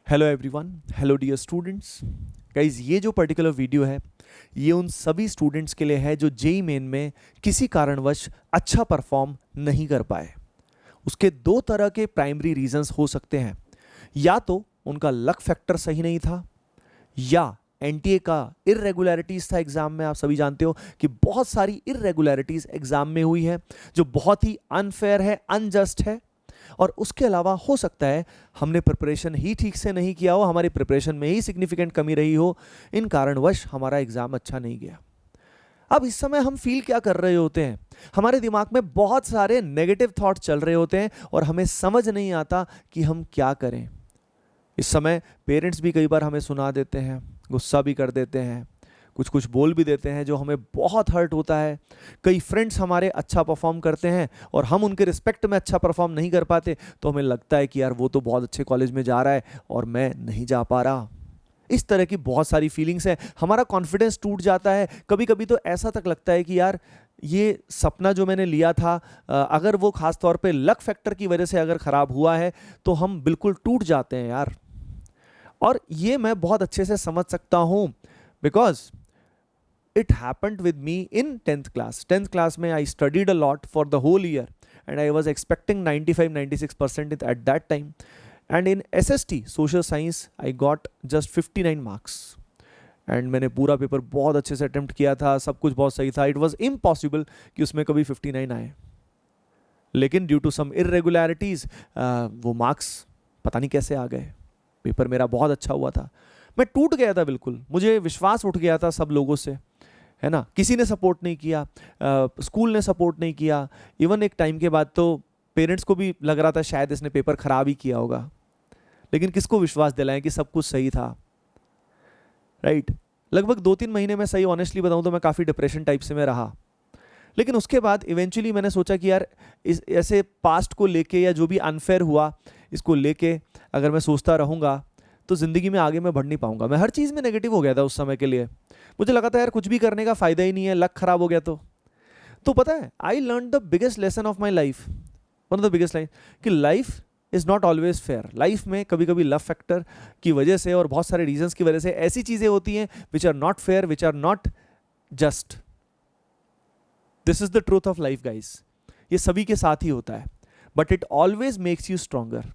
Hello everyone, hello dear students. Guys, ये जो particular video है ये उन सभी स्टूडेंट्स के लिए है जो जेई मेन में किसी कारणवश अच्छा परफॉर्म नहीं कर पाए। उसके दो तरह के प्राइमरी रीजंस हो सकते हैं। या तो उनका लक फैक्टर सही नहीं था, या एनटीए का इरेगुलरिटीज था एग्जाम में। आप सभी जानते हो कि बहुत सारी इरेगुलरिटीज एग्जाम में हुई है जो बहुत ही अनफेयर है, अनजस्ट है। और उसके अलावा हो सकता है हमने प्रिपरेशन ही ठीक से नहीं किया हो, हमारी प्रिपरेशन में ही सिग्निफिकेंट कमी रही हो, इन कारणवश हमारा एग्जाम अच्छा नहीं गया। अब इस समय हम फील क्या कर रहे होते हैं? हमारे दिमाग में बहुत सारे नेगेटिव थॉट चल रहे होते हैं और हमें समझ नहीं आता कि हम क्या करें। इस समय पेरेंट्स भी कई बार हमें सुना देते हैं, गुस्सा भी कर देते हैं, कुछ कुछ बोल भी देते हैं जो हमें बहुत हर्ट होता है। कई फ्रेंड्स हमारे अच्छा परफॉर्म करते हैं और हम उनके रिस्पेक्ट में अच्छा परफॉर्म नहीं कर पाते, तो हमें लगता है कि यार वो तो बहुत अच्छे कॉलेज में जा रहा है और मैं नहीं जा पा रहा। इस तरह की बहुत सारी फीलिंग्स हैं। हमारा कॉन्फिडेंस टूट जाता है। कभी कभी तो ऐसा तक लगता है कि यार ये सपना जो मैंने लिया था, अगर वो खास तौर पे लक फैक्टर की वजह से अगर ख़राब हुआ है तो हम बिल्कुल टूट जाते हैं यार। और ये मैं बहुत अच्छे से समझ सकता हूँ, because it happened with me in 10th class. 10th class में I studied a lot for the whole year and I was expecting 95-96% at that time. And in SST, Social Science, I got just 59 marks. And मैंने पूरा paper बहुत अच्छे से attempt किया था, सब कुछ बहुत सही था। It was impossible कि उसमें कभी 59 आए। लेकिन ड्यू टू सम इरेगुलरिटीज़ वो मार्क्स पता नहीं कैसे आ गए। पेपर मेरा बहुत अच्छा हुआ था, मैं टूट गया था बिल्कुल। मुझे विश्वास उठ गया था सब लोगों से, है ना। किसी ने सपोर्ट नहीं किया, स्कूल ने सपोर्ट नहीं किया। इवन एक टाइम के बाद तो पेरेंट्स को भी लग रहा था शायद इसने पेपर खराब ही किया होगा। लेकिन किसको विश्वास दिलाएं कि सब कुछ सही था, राइट। लगभग 2-3 महीने में, सही ऑनेस्टली बताऊं तो मैं काफ़ी डिप्रेशन टाइप से मैं रहा। लेकिन उसके बाद इवेंचुअली मैंने सोचा कि यार इस ऐसे पास्ट को लेके या जो भी अनफेयर हुआ इसको लेके अगर मैं सोचता रहूँगा तो ज़िंदगी में आगे मैं बढ़ नहीं पाऊंगा। मैं हर चीज़ में नेगेटिव हो गया था उस समय के लिए। मुझे लगा था यार कुछ भी करने का फ़ायदा ही नहीं है, लक खराब हो गया तो पता है, I learn the biggest lesson of my life, one of the biggest line, कि life is not always fair. Life में कभी कभी लव फैक्टर की वजह से और बहुत सारे रीजंस की वजह से ऐसी चीज़ें होती हैं which are not fair, which are not just. This is the truth of life guys. ये सभी के साथ ही होता है, but it always makes you stronger.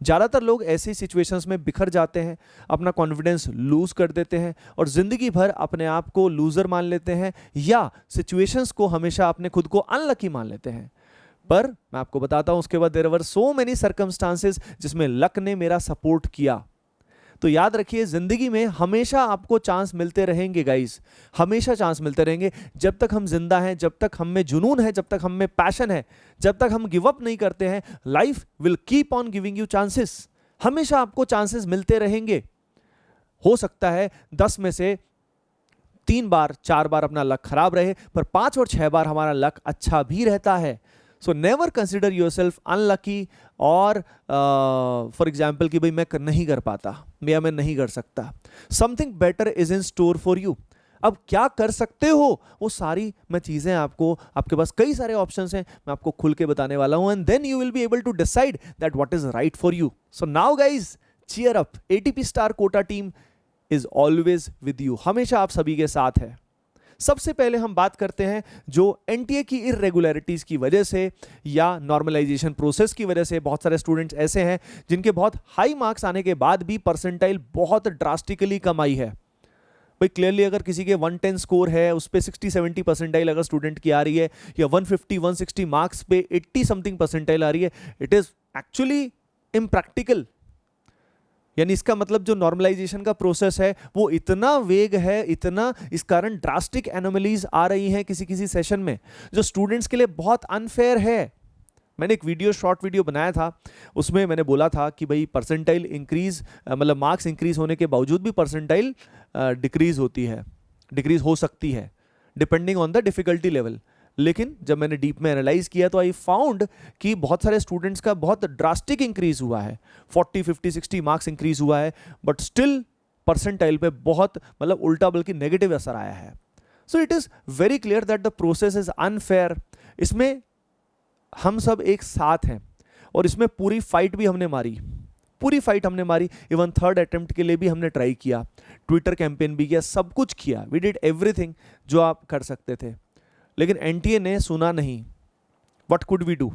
ज़्यादातर लोग ऐसी सिचुएशंस में बिखर जाते हैं, अपना कॉन्फिडेंस लूज कर देते हैं और ज़िंदगी भर अपने आप को लूज़र मान लेते हैं, या सिचुएशंस को हमेशा अपने खुद को अनलकी मान लेते हैं। पर मैं आपको बताता हूँ उसके बाद there were so many circumstances जिसमें लक ने मेरा सपोर्ट किया। तो याद रखिए, ज़िंदगी में हमेशा आपको चांस मिलते रहेंगे गाइस, हमेशा चांस मिलते रहेंगे। जब तक हम जिंदा हैं, जब तक हम में जुनून है, जब तक हम में पैशन है, जब तक हम गिव अप नहीं करते हैं, life will keep on giving you chances. हमेशा आपको चांसेस मिलते रहेंगे। हो सकता है 10 में से 3 बार 4 बार अपना लक खराब रहे, पर 5 और 6 बार हमारा लक अच्छा भी रहता है। So never consider your self unlucky और फॉर एग्जाम्पल कि भाई मैं नहीं कर पाता या मैं नहीं कर सकता। Something better is in store for you. अब क्या कर सकते हो वो सारी मैं चीज़ें आपको, आपके पास कई सारे ऑप्शंस हैं, मैं आपको खुल के बताने वाला हूं, and then you will be able to decide that what is right for you. So now guys, cheer up. ATP star Kota team is always with you, हमेशा आप सभी के साथ है। सबसे पहले हम बात करते हैं जो एनटीए की इरेगुलरिटीज़ की वजह से या नॉर्मलाइजेशन प्रोसेस की वजह से बहुत सारे स्टूडेंट्स ऐसे हैं जिनके बहुत हाई मार्क्स आने के बाद भी परसेंटाइल बहुत ड्रास्टिकली कम आई है। भाई क्लियरली अगर किसी के 110 स्कोर है, उस पर 60-70 परसेंटाइल अगर स्टूडेंट की आ रही है, या 150-160 मार्क्स पे 80 समथिंग परसेंटाइल आ रही है, इट इज़ एक्चुअली इम्प्रैक्टिकल। यानी इसका मतलब जो नॉर्मलाइजेशन का प्रोसेस है वो इतना वेग है, इतना इस कारण ड्रास्टिक एनोमलीज आ रही हैं किसी किसी सेशन में, जो स्टूडेंट्स के लिए बहुत अनफेयर है। मैंने एक शॉर्ट वीडियो बनाया था, उसमें मैंने बोला था कि भाई परसेंटाइल इंक्रीज, मतलब मार्क्स इंक्रीज होने के बावजूद भी परसेंटाइल डिक्रीज होती है, डिक्रीज हो सकती है depending on the difficulty level. लेकिन जब मैंने डीप में एनालाइज किया तो आई फाउंड कि बहुत सारे स्टूडेंट्स का बहुत ड्रास्टिक इंक्रीज हुआ है, 40, 50, 60 मार्क्स इंक्रीज हुआ है, बट स्टिल परसेंटाइल पे बहुत, मतलब उल्टा बल्कि नेगेटिव असर आया है। So it is very clear that the process is unfair. इसमें हम सब एक साथ हैं और इसमें पूरी फाइट भी हमने मारी, पूरी फाइट हमने मारी, इवन थर्ड अटेम्प्ट के लिए भी हमने ट्राई किया, ट्विटर कैंपेन भी किया, सब कुछ किया, वी डिड एवरीथिंग जो आप कर सकते थे, लेकिन एनटीए ने सुना नहीं। What could we do?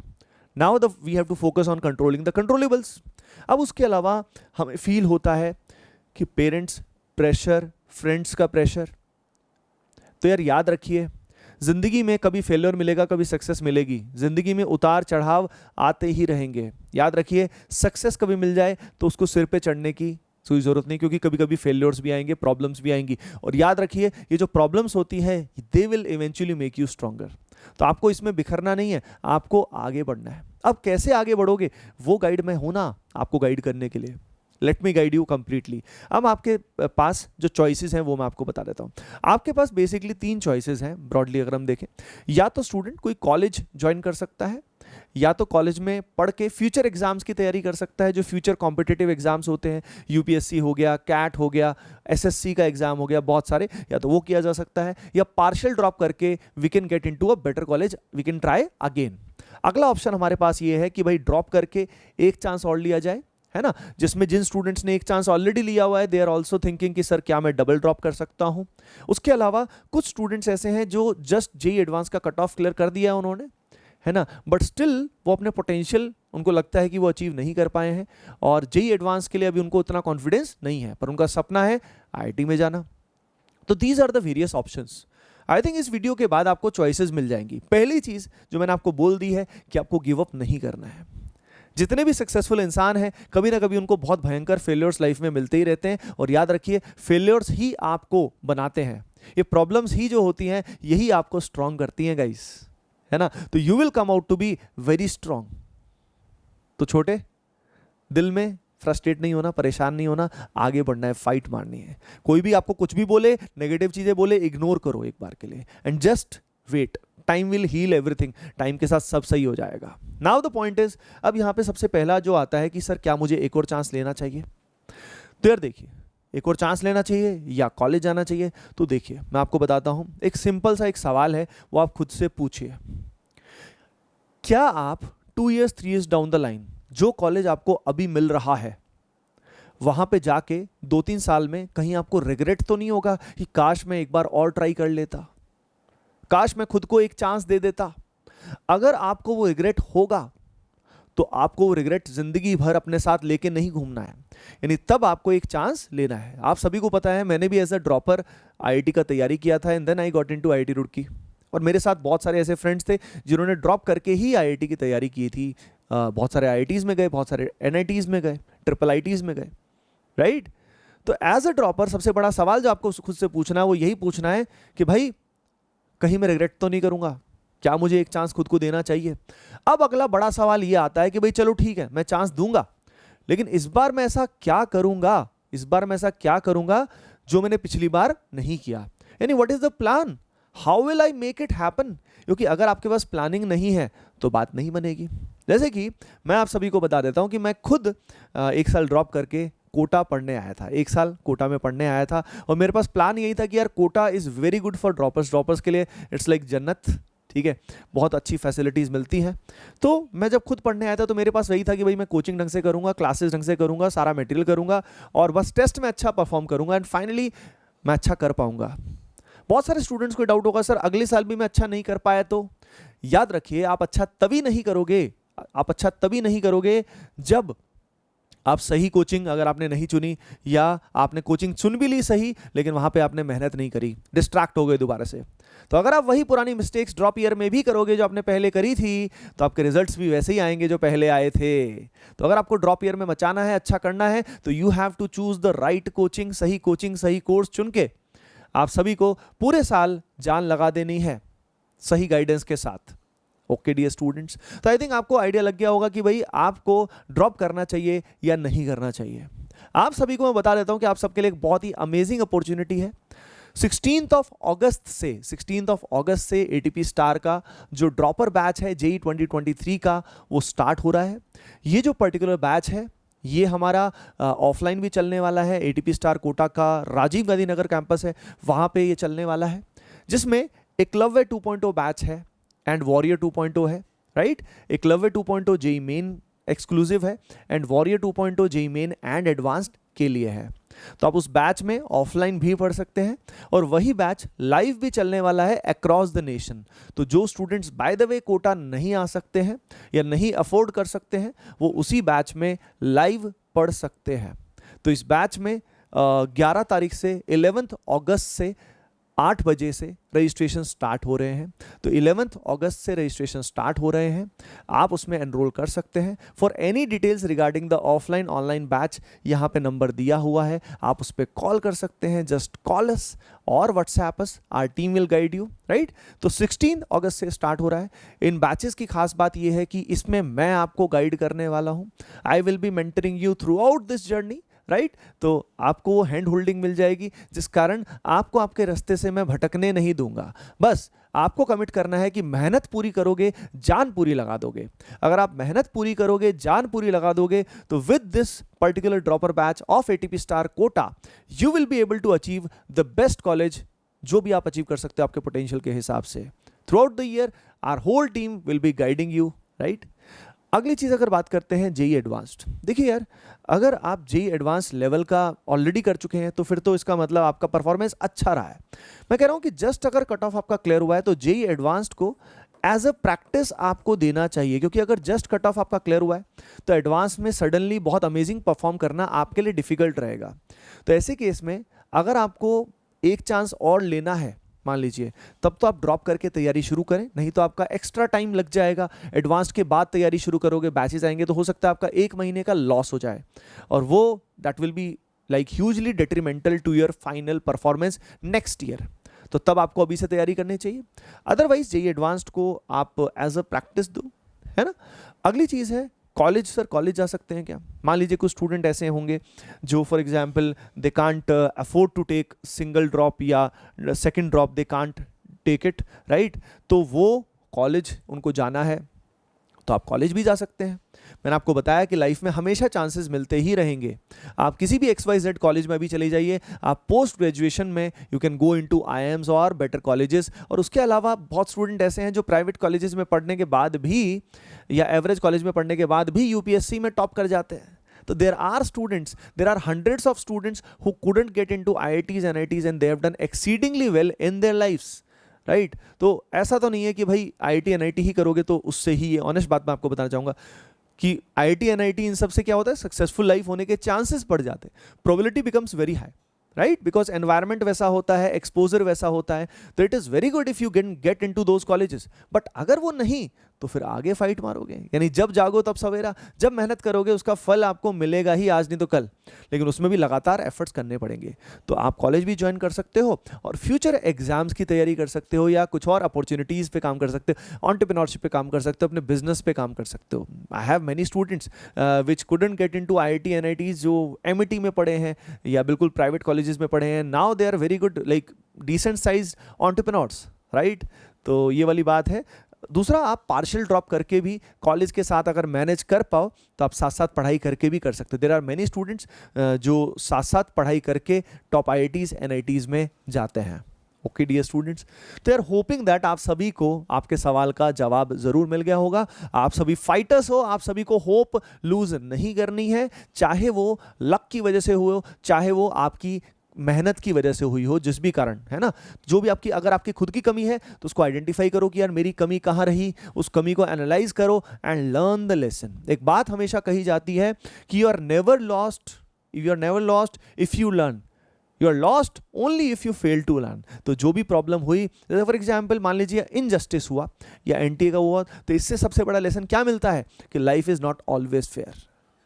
Now we have to focus on controlling the controllables. अब उसके अलावा हमें फील होता है कि पेरेंट्स प्रेशर, फ्रेंड्स का प्रेशर। तो यार याद रखिए, जिंदगी में कभी फेलियर मिलेगा, कभी सक्सेस मिलेगी, जिंदगी में उतार चढ़ाव आते ही रहेंगे। याद रखिए, सक्सेस कभी मिल जाए तो उसको सिर पे चढ़ने की कोई जरूरत नहीं, क्योंकि कभी कभी फेलियर्स भी आएंगे, प्रॉब्लम्स भी आएंगी। और याद रखिए, ये जो प्रॉब्लम्स होती है they will eventually make you stronger. तो आपको इसमें बिखरना नहीं है, आपको आगे बढ़ना है। अब कैसे आगे बढ़ोगे, वो गाइड मैं हूं ना आपको गाइड करने के लिए। Let me guide you completely. अब आपके पास जो चॉइसेस हैं वो मैं आपको बता देता हूं। आपके पास बेसिकली 3 चॉइसेस हैं ब्रॉडली अगर हम देखें। या तो स्टूडेंट कोई कॉलेज ज्वाइन कर सकता है, या तो कॉलेज में पढ़ के फ्यूचर एग्जाम्स की तैयारी कर सकता है, जो फ्यूचर कॉम्पिटिटिव एग्जाम्स होते हैं, यूपीएससी हो गया, कैट हो गया, एसएससी का एग्जाम हो गया, बहुत सारे, या तो वो किया जा सकता है, या पार्शियल ड्रॉप करके we can get into a better college, we can try again. अगला ऑप्शन हमारे पास ये है कि भाई ड्रॉप करके एक चांस और लिया जाए, है ना, जिसमें जिन स्टूडेंट्स ने एक चांस ऑलरेडी लिया हुआ है दे आर ऑल्सो थिंकिंग कि सर क्या मैं डबल ड्रॉप कर सकता हूं। उसके अलावा कुछ स्टूडेंट्स ऐसे हैं जो जस्ट जेईई एडवांस का कट ऑफ क्लियर कर दिया है उन्होंने, है ना, बट स्टिल वो अपने पोटेंशियल उनको लगता है कि वो अचीव नहीं कर पाए हैं, और जेईई एडवांस के लिए अभी उनको उतना कॉन्फिडेंस नहीं है, पर उनका सपना है आईआईटी में जाना। तो these are the various options. I think इस वीडियो के बाद आपको चॉइसेस मिल जाएंगी। पहली चीज जो मैंने आपको बोल दी है कि आपको गिव अप नहीं करना है। जितने भी सक्सेसफुल इंसान हैं कभी ना कभी उनको बहुत भयंकर फेलियर्स लाइफ में मिलते ही रहते हैं, और याद रखिए फेलियर्स ही आपको बनाते हैं, ये प्रॉब्लम्स ही जो होती हैं यही आपको स्ट्रांग करती हैं गाइस, है ना। तो you will come out to be very strong. तो छोटे दिल में फ्रस्ट्रेट नहीं होना, परेशान नहीं होना, आगे बढ़ना है, फाइट मारनी है। कोई भी आपको कुछ भी बोले, नेगेटिव चीजें बोले, इग्नोर करो एक बार के लिए and just wait, time will heal everything, time के साथ सब सही हो जाएगा। नाउ द पॉइंट इज, अब यहां पे सबसे पहला जो आता है कि सर क्या मुझे एक और चांस लेना चाहिए। तो यार देखिए, एक और चांस लेना चाहिए या कॉलेज जाना चाहिए, तो देखिए मैं आपको बताता हूं, एक सिंपल सा एक सवाल है, वो आप खुद से पूछिए, क्या आप 2 years 3 years down the line जो कॉलेज आपको अभी मिल रहा है वहां पे जाके 2-3 साल में कहीं आपको रिग्रेट तो नहीं होगा कि काश मैं एक बार और ट्राई कर लेता, काश मैं खुद को एक चांस दे देता। अगर आपको वो रिग्रेट होगा तो आपको वो रिग्रेट जिंदगी भर अपने साथ लेके नहीं घूमना है, यानी तब आपको एक चांस लेना है। आप सभी को पता है मैंने भी एज अ ड्रॉपर आईआईटी का तैयारी किया था and then I got into IIT Roorkee, और मेरे साथ बहुत सारे ऐसे फ्रेंड्स थे जिन्होंने ड्रॉप करके ही आईआईटी की तैयारी की थी। बहुत सारे आईआईटीज में गए, बहुत सारे एनआईटीज में गए, ट्रिपल आईटीज में गए, राइट। तो एज अ ड्रॉपर सबसे बड़ा सवाल जो आपको खुद से पूछना है वो यही पूछना है कि भाई कहीं मैं रिग्रेट तो नहीं करूंगा, क्या मुझे एक चांस खुद को देना चाहिए। अब अगला बड़ा सवाल ये आता है कि भाई चलो ठीक है मैं चांस दूंगा, लेकिन इस बार मैं ऐसा क्या करूंगा, इस बार मैं ऐसा क्या करूंगा जो मैंने पिछली बार नहीं किया, यानी what is the plan, how will I make it happen. क्योंकि अगर आपके पास प्लानिंग नहीं है तो बात नहीं बनेगी। जैसे कि मैं आप सभी को बता देता हूं कि मैं खुद 1 साल ड्रॉप करके कोटा पढ़ने आया था, 1 साल कोटा में पढ़ने आया था, और मेरे पास प्लान यही था कि यार Kota is very good for droppers के लिए, इट्स लाइक जन्नत, ठीक है, बहुत अच्छी फैसिलिटीज़ मिलती हैं। तो मैं जब खुद पढ़ने आया था तो मेरे पास वही था कि भाई मैं कोचिंग ढंग से करूँगा, क्लासेस ढंग से करूँगा, सारा मटेरियल करूँगा, और बस टेस्ट में अच्छा परफॉर्म करूँगा एंड फाइनली मैं अच्छा कर पाऊँगा। बहुत सारे स्टूडेंट्स को डाउट होगा सर अगले साल भी मैं अच्छा नहीं कर पाया तो। याद रखिए आप अच्छा तभी नहीं करोगे, आप अच्छा तभी नहीं करोगे जब आप सही कोचिंग अगर आपने नहीं चुनी, या आपने कोचिंग चुन भी ली सही लेकिन वहां पे आपने मेहनत नहीं करी, डिस्ट्रैक्ट हो गए दोबारा से। तो अगर आप वही पुरानी मिस्टेक्स ड्रॉप ईयर में भी करोगे जो आपने पहले करी थी, तो आपके रिजल्ट्स भी वैसे ही आएंगे जो पहले आए थे। तो अगर आपको ड्रॉप ईयर में बचाना है, अच्छा करना है, तो you have to choose the right coaching, सही कोर्स चुन के आप सभी को पूरे साल जान लगा देनी है सही गाइडेंस के साथ। ओके डियर स्टूडेंट्स, तो आई थिंक आपको आइडिया लग गया होगा कि भाई आपको ड्रॉप करना चाहिए या नहीं करना चाहिए। आप सभी को मैं बता देता हूं कि आप सबके लिए एक बहुत ही अमेजिंग अपॉर्चुनिटी है। 16th ऑफ अगस्त से एटीपी स्टार का जो ड्रॉपर बैच है जेईई 2023 का वो स्टार्ट हो रहा है। ये जो पर्टिकुलर बैच है ये हमारा ऑफलाइन भी चलने वाला है, एटीपी स्टार कोटा का राजीव गांधी नगर कैंपस है वहाँ पे ये चलने वाला है, जिसमें एकलव्य 2.0 बैच है एंड वॉरियर 2.0 है, right. Eklavya 2.0 JEE Main exclusive है and warrior 2.0 JEE Main and Advanced के लिए है। तो आप उस बैच में ऑफलाइन भी पढ़ सकते हैं और वही बैच लाइव भी चलने वाला है अक्रॉस द नेशन। तो जो students by the way Kota नहीं आ सकते हैं या नहीं अफोर्ड कर सकते हैं वो उसी बैच में लाइव पढ़ सकते हैं। तो इस बैच में 11 तारीख से 11 अगस्त से 8 बजे से रजिस्ट्रेशन स्टार्ट हो रहे हैं। तो 11 अगस्त से रजिस्ट्रेशन स्टार्ट हो रहे हैं, आप उसमें एनरोल कर सकते हैं। For any details regarding the offline online batch यहाँ पे नंबर दिया हुआ है, आप उस पर कॉल कर सकते हैं। जस्ट कॉल अस और WhatsApp us, our team will guide you, right. तो 16 अगस्त से स्टार्ट हो रहा है। इन बैचेस की खास बात यह है कि इसमें मैं आपको गाइड करने वाला हूँ। I will be mentoring you through out this journey, right. तो आपको हैंड होल्डिंग मिल जाएगी, जिस कारण आपको आपके रास्ते से मैं भटकने नहीं दूंगा। बस आपको कमिट करना है कि मेहनत पूरी करोगे, जान पूरी लगा दोगे। अगर आप मेहनत पूरी करोगे, जान पूरी लगा दोगे, तो with this particular dropper batch of ATP star Kota you will be able to achieve the best college, जो भी आप अचीव कर सकते हो आपके पोटेंशियल के हिसाब से। Throughout the year our whole team will be guiding you, right. अगली चीज़ अगर बात करते हैं जेईई एडवांस्ड, देखिए यार, अगर आप जेईई एडवांस लेवल का ऑलरेडी कर चुके हैं तो फिर तो इसका मतलब आपका परफॉर्मेंस अच्छा रहा है। मैं कह रहा हूं कि जस्ट अगर कट ऑफ आपका क्लियर हुआ है तो जेईई एडवांस्ड को एज अ प्रैक्टिस आपको देना चाहिए, क्योंकि अगर जस्ट कट ऑफ आपका क्लियर हुआ है तो एडवांस में सडनली बहुत अमेजिंग परफॉर्म करना आपके लिए डिफिकल्ट रहेगा। तो ऐसे केस में अगर आपको एक चांस और लेना है मान लीजिए, तब तो आप ड्रॉप करके तैयारी शुरू करें, नहीं तो आपका एक्स्ट्रा टाइम लग जाएगा। एडवांस के बाद तैयारी शुरू करोगे, बैचेस आएंगे, तो हो सकता है आपका 1 महीने का लॉस हो जाए और वो that will be like hugely detrimental to your final performance next year. तो तब आपको अभी से तैयारी करनी चाहिए। अदरवाइज जेईई एडवांस्ड को आप एज अ प्रैक्टिस दो, है ना। अगली चीज़ है कॉलेज। सर कॉलेज जा सकते हैं क्या? मान लीजिए कुछ स्टूडेंट ऐसे होंगे जो for example they can't afford to take single drop या second drop, they can't take it, right. तो वो कॉलेज उनको जाना है तो आप कॉलेज भी जा सकते हैं। मैंने आपको बताया कि लाइफ में हमेशा चांसेस मिलते ही रहेंगे। आप किसी भी XYZ कॉलेज में भी चले जाइए, आप पोस्ट ग्रेजुएशन में you can go into IIMs और बेटर कॉलेजेस। और उसके अलावा बहुत स्टूडेंट ऐसे हैं जो प्राइवेट कॉलेजेस में पढ़ने के बाद भी या एवरेज कॉलेज में पढ़ने के बाद भी UPSC में टॉप कर जाते हैं। तो there are hundreds of students who couldn't get into IITs and NITs and they have done exceedingly well in their lives, right. तो ऐसा तो नहीं है कि भाई IIT NIT ही करोगे तो उससे ही, ये ऑनेस्ट बात मैं आपको बताना चाहूँगा कि IIT NIT इन सब से क्या होता है, सक्सेसफुल लाइफ होने के चांसेस बढ़ जाते हैं, probability becomes very high, right, because environment वैसा होता है, एक्सपोजर वैसा होता है। तो it is very good if you get into those colleges. But अगर वो नहीं तो फिर आगे फाइट मारोगे, यानी जब जागो तब सवेरा, जब मेहनत करोगे उसका फल आपको मिलेगा ही, आज नहीं तो कल, लेकिन उसमें भी लगातार एफर्ट्स करने पड़ेंगे। तो आप कॉलेज भी ज्वाइन कर सकते हो और फ्यूचर एग्जाम्स की तैयारी कर सकते हो या कुछ और अपॉर्चुनिटीज़ पे काम कर सकते हो, एंटरप्रेन्योरशिप पे काम कर सकते हो, अपने बिजनेस पे काम कर सकते हो। I have many students which couldn't get into IIT NITs, जो MET में पढ़े हैं या बिल्कुल प्राइवेट कॉलेजेस में पढ़े हैं, now they are very good like decent size entrepreneurs, right. तो ये वाली बात है। दूसरा, आप पार्शियल ड्रॉप करके भी कॉलेज के साथ अगर मैनेज कर पाओ तो आप साथ साथ पढ़ाई करके भी कर सकते हो। देयर आर मेनी स्टूडेंट्स जो साथ साथ पढ़ाई करके टॉप IITs NITs में जाते हैं। ओके डियर स्टूडेंट्स, तो यार होपिंग दैट आप सभी को आपके सवाल का जवाब ज़रूर मिल गया होगा। आप सभी फाइटर्स हो, आप सभी को होप लूज नहीं करनी है, चाहे वो लक की वजह से हुए हो, चाहे वो आपकी मेहनत की वजह से हुई हो, जिस भी कारण, है ना। जो भी आपकी, अगर आपकी खुद की कमी है तो उसको आइडेंटिफाई करो कि यार मेरी कमी कहाँ रही, उस कमी को एनालाइज करो एंड लर्न द लेसन। एक बात हमेशा कही जाती है कि you are never lost if you learn, you are lost only if you fail to learn. तो जो भी प्रॉब्लम हुई, जैसे फॉर एग्जाम्पल मान लीजिए इनजस्टिस हुआ या NTA का हुआ, तो इससे सबसे बड़ा लेसन क्या मिलता है कि life is not always fair,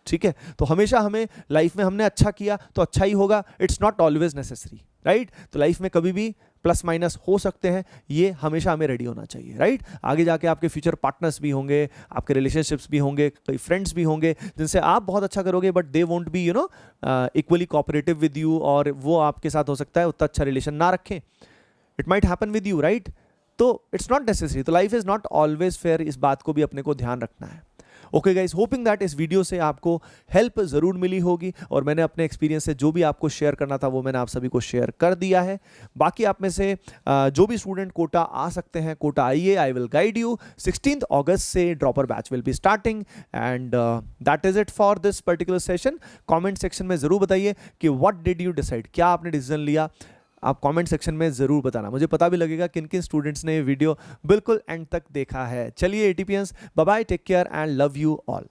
ठीक है। तो हमेशा हमें लाइफ में हमने अच्छा किया तो अच्छा ही होगा, it's not always necessary, right. तो लाइफ में कभी भी प्लस माइनस हो सकते हैं, ये हमेशा हमें रेडी होना चाहिए, राइट। आगे जाके आपके फ्यूचर पार्टनर्स भी होंगे, आपके रिलेशनशिप्स भी होंगे, कई फ्रेंड्स भी होंगे जिनसे आप बहुत अच्छा करोगे but they won't be equally cooperative with you, और वो आपके साथ हो सकता है उतना अच्छा रिलेशन ना रखें। It might happen with you, right. तो इट्स नॉट नेसेसरी। तो life is not always fair, इस बात को भी अपने को ध्यान रखना है। ओके गाइस, होपिंग दैट इस वीडियो से आपको हेल्प ज़रूर मिली होगी और मैंने अपने एक्सपीरियंस से जो भी आपको शेयर करना था वो मैंने आप सभी को शेयर कर दिया है। बाकी आप में से जो भी स्टूडेंट कोटा आ सकते हैं, कोटा आइए, आई विल गाइड यू। 16 अगस्त से dropper batch will be starting and that is it for this particular session. Comment section में ज़रूर बताइए कि व्हाट डिड यू डिसाइड, क्या आपने डिसीजन लिया। आप कमेंट सेक्शन में ज़रूर बताना, मुझे पता भी लगेगा किन किन स्टूडेंट्स ने ये वीडियो बिल्कुल एंड तक देखा है। चलिए एटीपीएंस, bye bye, take care and love you all.